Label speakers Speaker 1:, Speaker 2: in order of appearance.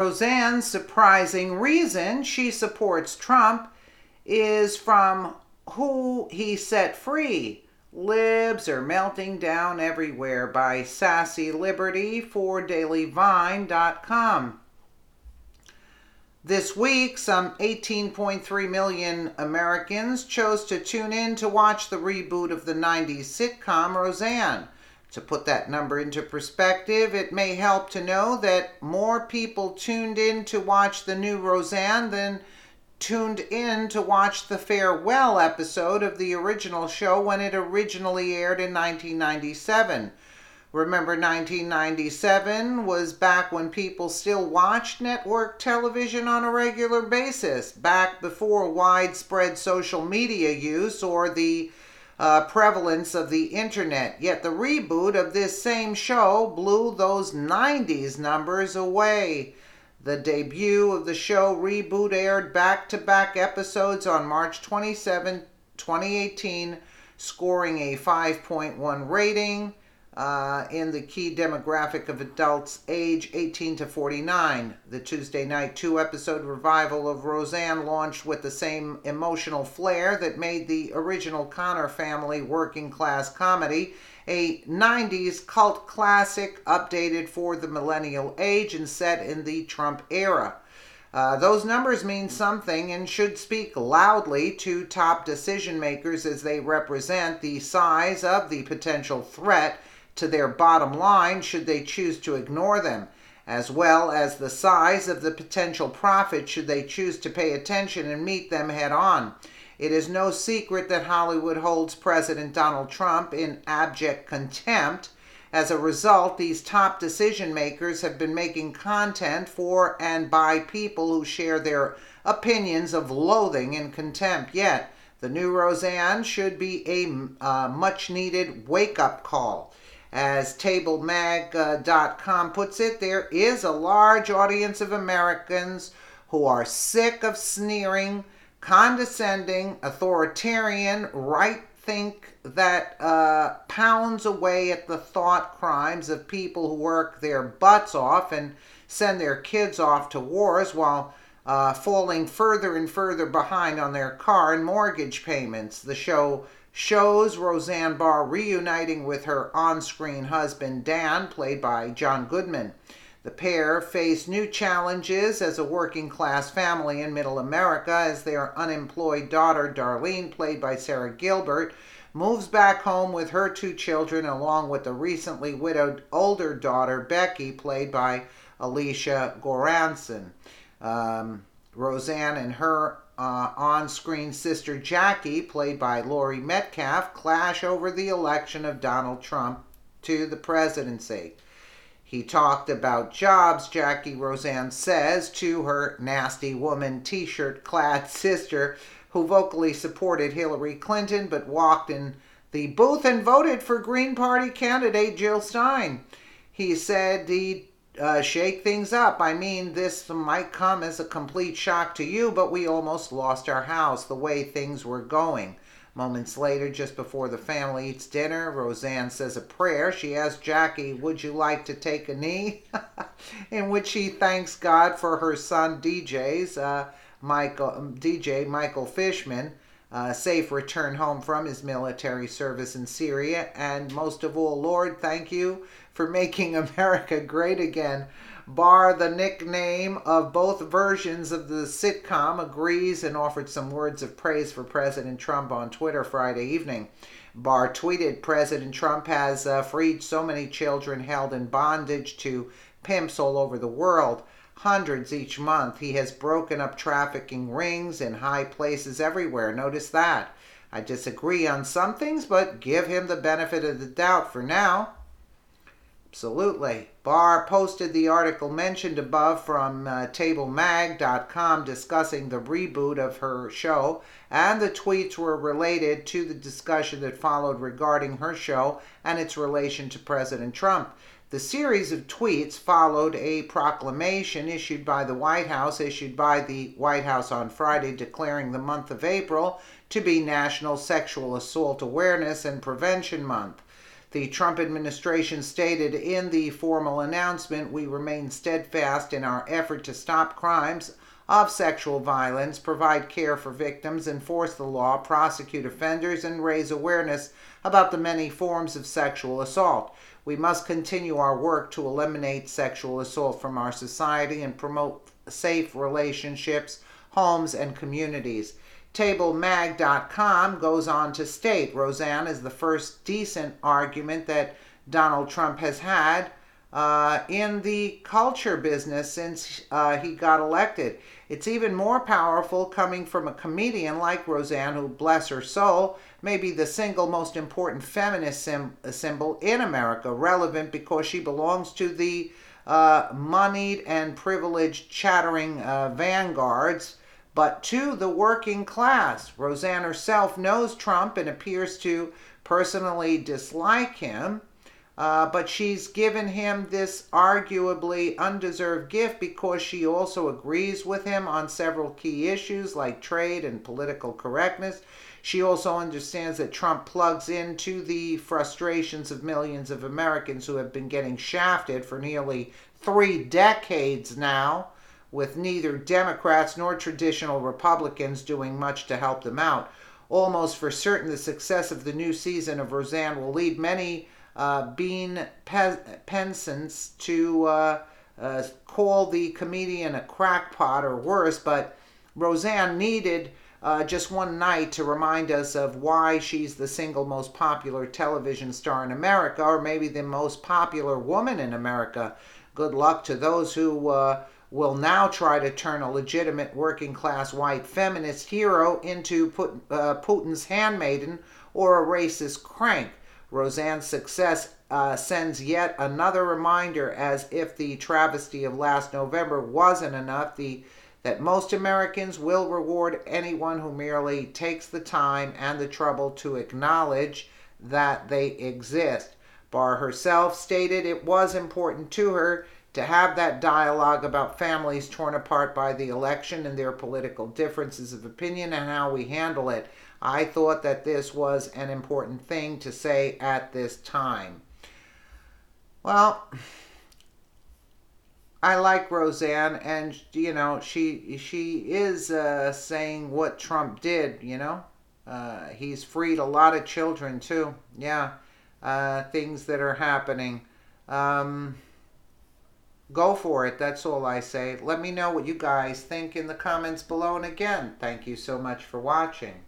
Speaker 1: Roseanne's surprising reason she supports Trump is from who he set free. Libs are melting down everywhere by Sassy Liberty for DailyVine.com. This week, some 18.3 million Americans chose to tune in to watch the reboot of the 90s sitcom Roseanne. To put that number into perspective, it may help to know that more people tuned in to watch the new Roseanne than tuned in to watch the farewell episode of the original show when it originally aired in 1997. Remember, 1997 was back when people still watched network television on a regular basis, back before widespread social media use or the prevalence of the internet. Yet the reboot of this same show blew those 90s numbers away. The debut of the show reboot aired back-to-back episodes on March 27, 2018, scoring a 5.1 rating in the key demographic of adults age 18 to 49. The Tuesday night 2-episode revival of Roseanne launched with the same emotional flair that made the original Connor family working-class comedy a 90s cult classic updated for the millennial age and set in the Trump era. Those numbers mean something and should speak loudly to top decision makers as they represent the size of the potential threat to their bottom line should they choose to ignore them, as well as the size of the potential profit should they choose to pay attention and meet them head on. It is no secret that Hollywood holds President Donald Trump in abject contempt. As a result, these top decision makers have been making content for and by people who share their opinions of loathing and contempt. Yet, the new Roseanne should be a much-needed wake-up call. As TableMag.com puts it, there is a large audience of Americans who are sick of sneering, condescending, authoritarian, right-think that pounds away at the thought crimes of people who work their butts off and send their kids off to wars while falling further and further behind on their car and mortgage payments. The show shows Roseanne Barr reuniting with her on-screen husband Dan, played by John Goodman. The pair face new challenges as a working-class family in middle America as their unemployed daughter, Darlene, played by Sarah Gilbert, moves back home with her 2 children along with the recently widowed older daughter, Becky, played by Alicia Goranson. Roseanne and her on-screen sister Jackie, played by Laurie Metcalf, clash over the election of Donald Trump to the presidency. He talked about jobs, Jackie, Roseanne says, to her nasty woman t-shirt clad sister who vocally supported Hillary Clinton but walked in the booth and voted for Green Party candidate Jill Stein. He said he'd shake things up. I mean, this might come as a complete shock to you, but we almost lost our house the way things were going. Moments later, just before the family eats dinner, Roseanne says a prayer. She asks Jackie, would you like to take a knee? In which she thanks God for her son Michael Fishman, safe return home from his military service in Syria. And most of all, Lord, thank you for making America great again. Barr, the nickname of both versions of the sitcom, agrees and offered some words of praise for President Trump on Twitter Friday evening. Barr tweeted, President Trump has freed so many children held in bondage to pimps all over the world, hundreds each month. He has broken up trafficking rings in high places everywhere. Notice that. I disagree on some things, but give him the benefit of the doubt for now. Absolutely. Barr posted the article mentioned above from TableMag.com discussing the reboot of her show, and the tweets were related to the discussion that followed regarding her show and its relation to President Trump. The series of tweets followed a proclamation issued by the White House on Friday declaring the month of April to be National Sexual Assault Awareness and Prevention Month. The Trump administration stated in the formal announcement, "We remain steadfast in our effort to stop crimes of sexual violence, provide care for victims, enforce the law, prosecute offenders, and raise awareness about the many forms of sexual assault. We must continue our work to eliminate sexual assault from our society and promote safe relationships, homes, and communities." TableMag.com goes on to state, "Roseanne is the first decent argument that Donald Trump has had in the culture business since he got elected. It's even more powerful coming from a comedian like Roseanne, who, bless her soul, may be the single most important feminist symbol in America, relevant because she belongs to the moneyed and privileged chattering vanguards, but to the working class. Roseanne herself knows Trump and appears to personally dislike him, but she's given him this arguably undeserved gift because she also agrees with him on several key issues like trade and political correctness. She also understands that Trump plugs into the frustrations of millions of Americans who have been getting shafted for nearly 3 decades now, with neither Democrats nor traditional Republicans doing much to help them out. Almost for certain, the success of the new season of Roseanne will lead many bean peasants to call the comedian a crackpot or worse, but Roseanne needed just one night to remind us of why she's the single most popular television star in America, or maybe the most popular woman in America. Good luck to those who will now try to turn a legitimate working-class white feminist hero into Putin's handmaiden or a racist crank. Roseanne's success sends yet another reminder, as if the travesty of last November wasn't enough, that most Americans will reward anyone who merely takes the time and the trouble to acknowledge that they exist. Barr herself stated it was important to her to have that dialogue about families torn apart by the election and their political differences of opinion and how we handle it. I thought that this was an important thing to say at this time. Well, I like Roseanne, and you know, she is saying what Trump did. You know, he's freed a lot of children too. Yeah, things that are happening. Go for it. That's all I say. Let me know what you guys think in the comments below. And again, thank you so much for watching.